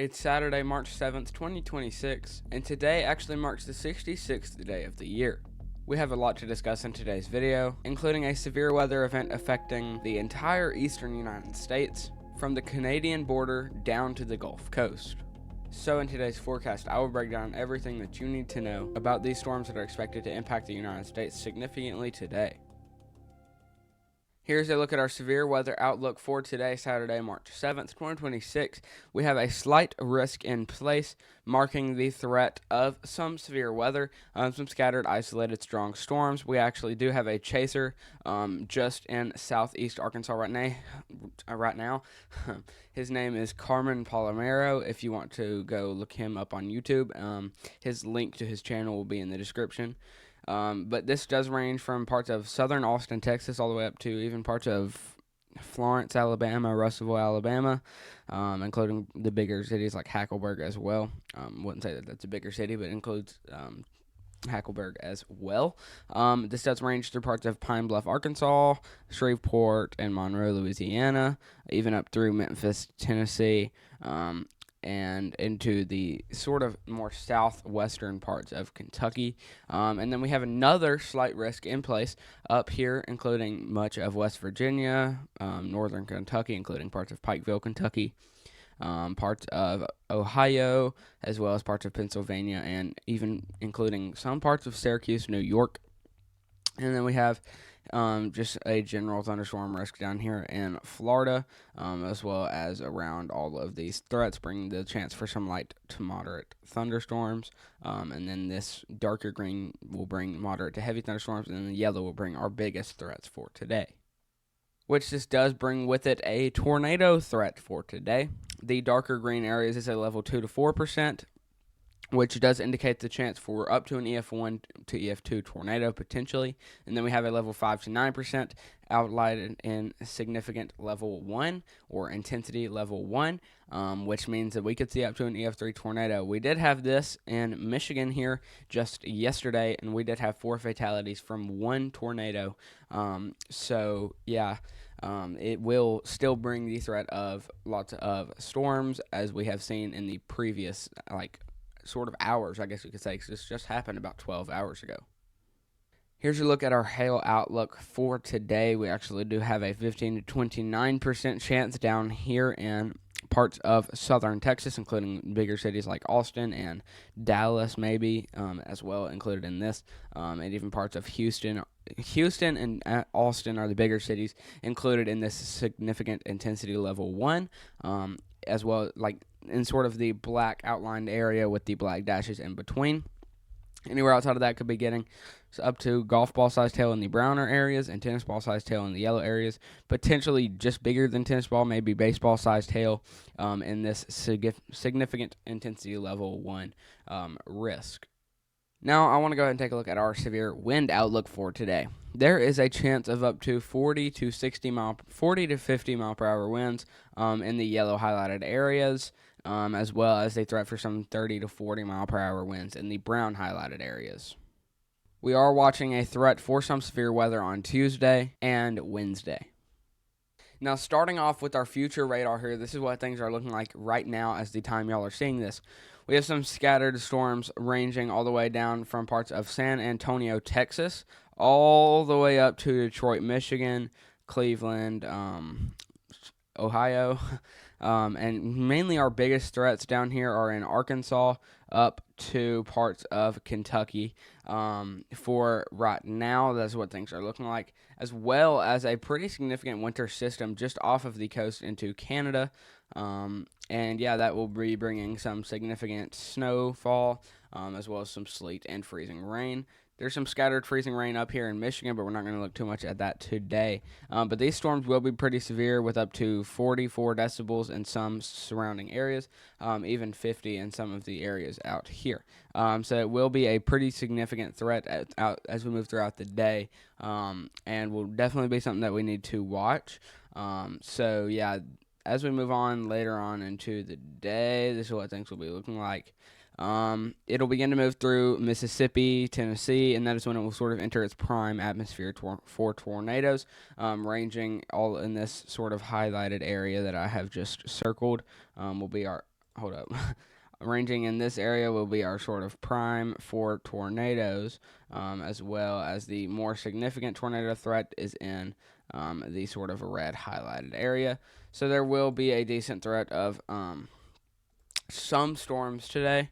It's Saturday, March 7th, 2026, and today actually marks the 66th day of the year. We have a lot to discuss in today's video, including a severe weather event affecting the entire eastern United States, from the Canadian border down to the Gulf Coast. So in today's forecast, I will break down everything that you need to know about these storms that are expected to impact the United States significantly today. Here's a look at our severe weather outlook for today, Saturday, March 7th, 2026. We have a slight risk in place, marking the threat of some severe weather, some scattered, isolated, strong storms. We actually do have a chaser just in southeast Arkansas right now. His name is Carmen Palomero. If you want to go look him up on YouTube, his link to his channel will be in the description. But this does range from parts of southern Austin, Texas, all the way up to even parts of Florence, Alabama, Russellville, Alabama, including the bigger cities like Hackleburg as well. Wouldn't say that that's a bigger city, but it includes Hackleburg as well. This does range through parts of Pine Bluff, Arkansas, Shreveport, and Monroe, Louisiana, even up through Memphis, Tennessee, and into the sort of more southwestern parts of Kentucky. And then we have another slight risk in place up here, including much of West Virginia, northern Kentucky, including parts of Pikeville, Kentucky, parts of Ohio, as well as parts of Pennsylvania, and even including some parts of Syracuse, New York. And then we have just a general thunderstorm risk down here in Florida, as well as around all of these threats, bringing the chance for some light to moderate thunderstorms. And then this darker green will bring moderate to heavy thunderstorms, and then the yellow will bring our biggest threats for today, which this does bring with it a tornado threat for today. The darker green areas is a level 2 to 4%. Which does indicate the chance for up to an EF1 to EF2 tornado potentially. And then we have a level 5 to 9% outlined in significant level 1 or intensity level 1, which means that we could see up to an EF3 tornado. We did have this in Michigan here just yesterday, and we did have 4 fatalities from one tornado. It will still bring the threat of lots of storms, as we have seen in the previous, sort of hours, I guess you could say, because this just happened about 12 hours ago. Here's a look at our hail outlook for today. We actually do have a 15 to 29% chance down here in parts of southern Texas, including bigger cities like Austin and Dallas, maybe, as well included in this, and even parts of Houston. Houston and Austin are the bigger cities included in this significant intensity level 1, as well, in sort of the black outlined area with the black dashes in between. Anywhere outside of that could be getting up to golf ball sized hail in the browner areas and tennis ball sized hail in the yellow areas. Potentially just bigger than tennis ball, maybe baseball sized hail in this significant intensity level 1 risk. Now I want to go ahead and take a look at our severe wind outlook for today. There is a chance of up to 40 to 50 mile per hour winds in the yellow highlighted areas, as well as a threat for some 30 to 40 mile per hour winds in the brown highlighted areas. We are watching a threat for some severe weather on Tuesday and Wednesday. Now, starting off with our future radar here, this is what things are looking like right now as the time y'all are seeing this. We have some scattered storms ranging all the way down from parts of San Antonio, Texas, all the way up to Detroit, Michigan, Cleveland, Ohio, and mainly our biggest threats down here are in Arkansas up to parts of Kentucky. For right now, that's what things are looking like, as well as a pretty significant winter system just off of the coast into Canada. That will be bringing some significant snowfall, as well as some sleet and freezing rain. There's some scattered freezing rain up here in Michigan, but we're not going to look too much at that today. But these storms will be pretty severe, with up to 44 decibels in some surrounding areas, even 50 in some of the areas out here. So it will be a pretty significant threat as we move throughout the day, and will definitely be something that we need to watch. As we move on later on into the day, this is what things will be looking like. It'll begin to move through Mississippi, Tennessee, and that is when it will sort of enter its prime atmosphere for tornadoes, ranging all in this sort of highlighted area that I have just circled. Will be our hold up. Ranging in this area will be our sort of prime for tornadoes, as well as the more significant tornado threat is in the sort of red highlighted area. So there will be a decent threat of some storms today,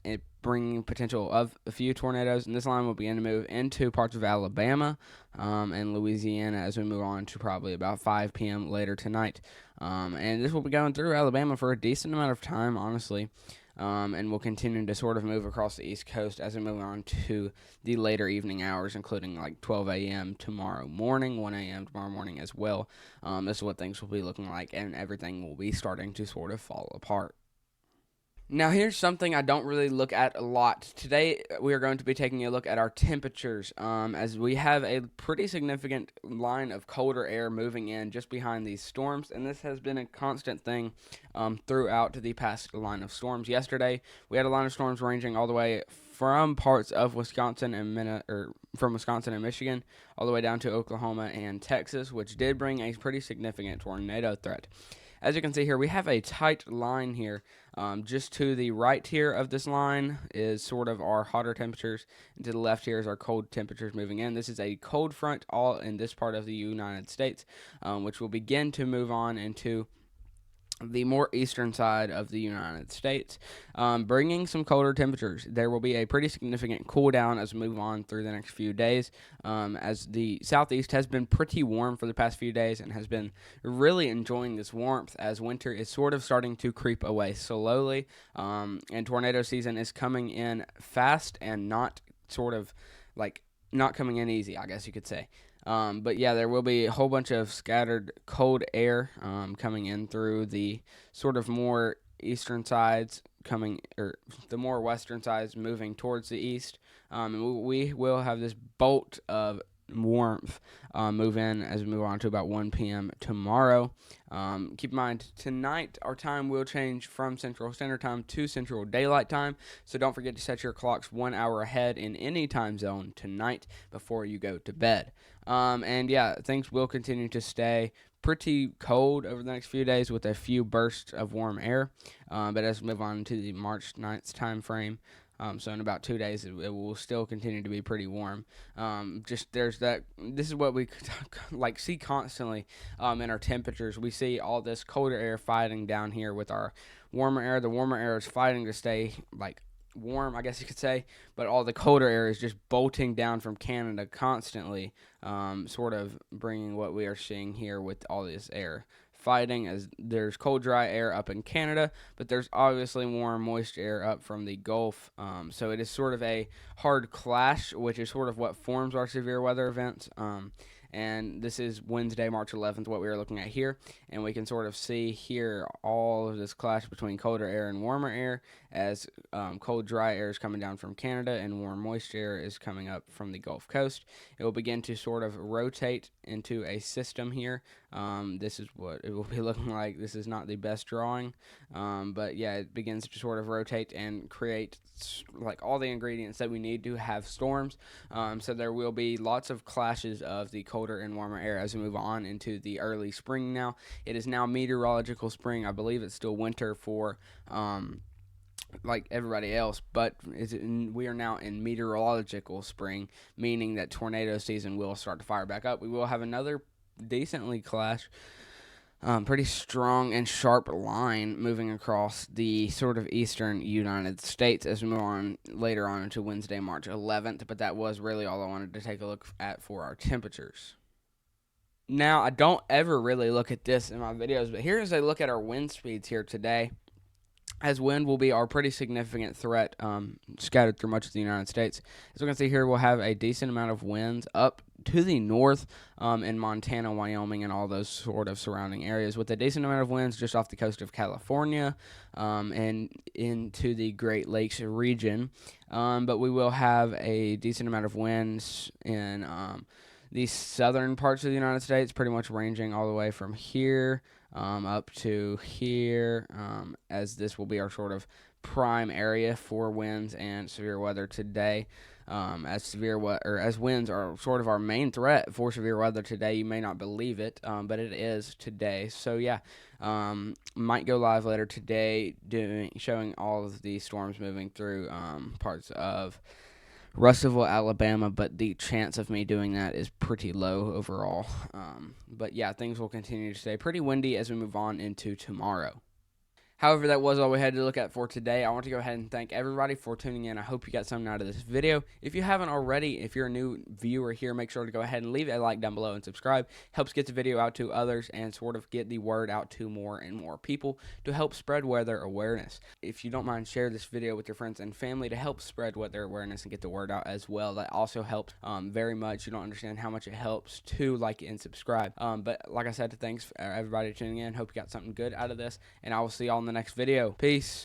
it bringing potential of a few tornadoes, and this line will begin to move into parts of Alabama and Louisiana as we move on to probably about 5 p.m. later tonight. And this will be going through Alabama for a decent amount of time, honestly. And we'll continue to sort of move across the East Coast as we move on to the later evening hours, including like 12 a.m. tomorrow morning, 1 a.m. tomorrow morning as well. This is what things will be looking like, and everything will be starting to sort of fall apart. Now, here's something I don't really look at a lot. Today, we are going to be taking a look at our temperatures, as we have a pretty significant line of colder air moving in just behind these storms, and this has been a constant thing throughout the past line of storms. Yesterday, we had a line of storms ranging all the way from parts of Wisconsin and from Wisconsin and Michigan, all the way down to Oklahoma and Texas, which did bring a pretty significant tornado threat. As you can see here, we have a tight line here. Just to the right here of this line is sort of our hotter temperatures, and to the left here is our cold temperatures moving in. This is a cold front all in this part of the United States, which will begin to move on into the more eastern side of the United States, bringing some colder temperatures. There will be a pretty significant cool down as we move on through the next few days, as the southeast has been pretty warm for the past few days and has been really enjoying this warmth as winter is sort of starting to creep away slowly, and tornado season is coming in fast and not sort of like not coming in easy, I guess you could say. But yeah, there will be a whole bunch of scattered cold air coming in through the sort of more eastern sides, or the more western sides moving towards the east. And we will have this bolt of warmth move in as we move on to about 1 p.m. tomorrow. Keep in mind, tonight our time will change from Central Standard Time to Central Daylight Time, so don't forget to set your clocks 1 hour ahead in any time zone tonight before you go to bed. And yeah, things will continue to stay pretty cold over the next few days with a few bursts of warm air, but as we move on to the March 9th time frame, so in about 2 days, it will still continue to be pretty warm. Just there's that. This is what we like see constantly in our temperatures. We see all this colder air fighting down here with our warmer air. The warmer air is fighting to stay like warm, I guess you could say, but all the colder air is just bolting down from Canada constantly, sort of bringing what we are seeing here with all this air fighting, as there's cold dry air up in Canada, but there's obviously warm moist air up from the Gulf, so it is sort of a hard clash, which is sort of what forms our severe weather events. And this is Wednesday, March 11th, what we are looking at here. And we can sort of see here all of this clash between colder air and warmer air, as cold, dry air is coming down from Canada and warm, moist air is coming up from the Gulf Coast. It will begin to sort of rotate into a system here. This is what it will be looking like. This is not the best drawing, but yeah, it begins to sort of rotate and create like all the ingredients that we need to have storms. So there will be lots of clashes of the colder and warmer air as we move on into the early spring now. It is now meteorological spring. I believe it's still winter for like everybody else, but we are now in meteorological spring, meaning that tornado season will start to fire back up. We will have another decently pretty strong and sharp line moving across the sort of eastern United States as we move on later on into Wednesday, March 11th, but that was really all I wanted to take a look at for our temperatures. Now, I don't ever really look at this in my videos, but here's a look at our wind speeds here today, as wind will be our pretty significant threat scattered through much of the United States. As we can see here, we'll have a decent amount of winds up to the north in Montana, Wyoming, and all those sort of surrounding areas, with a decent amount of winds just off the coast of California and into the Great Lakes region. But we will have a decent amount of winds in the southern parts of the United States, pretty much ranging all the way from here up to here, as this will be our sort of prime area for winds and severe weather today. As winds are sort of our main threat for severe weather today. You may not believe it, but it is today. So yeah, might go live later today showing all of the storms moving through parts of Russellville, Alabama, but the chance of me doing that is pretty low overall. But yeah, things will continue to stay pretty windy as we move on into tomorrow. However, that was all we had to look at for today. I want to go ahead and thank everybody for tuning in. I hope you got something out of this video. If you haven't already, if you're a new viewer here, make sure to go ahead and leave a like down below and subscribe. Helps get the video out to others and sort of get the word out to more and more people to help spread weather awareness. If you don't mind, share this video with your friends and family to help spread weather awareness and get the word out as well. That also helps very much. You don't understand how much it helps to like and subscribe. But like I said, thanks for everybody tuning in. Hope you got something good out of this, and I will see y'all in the next video. Peace.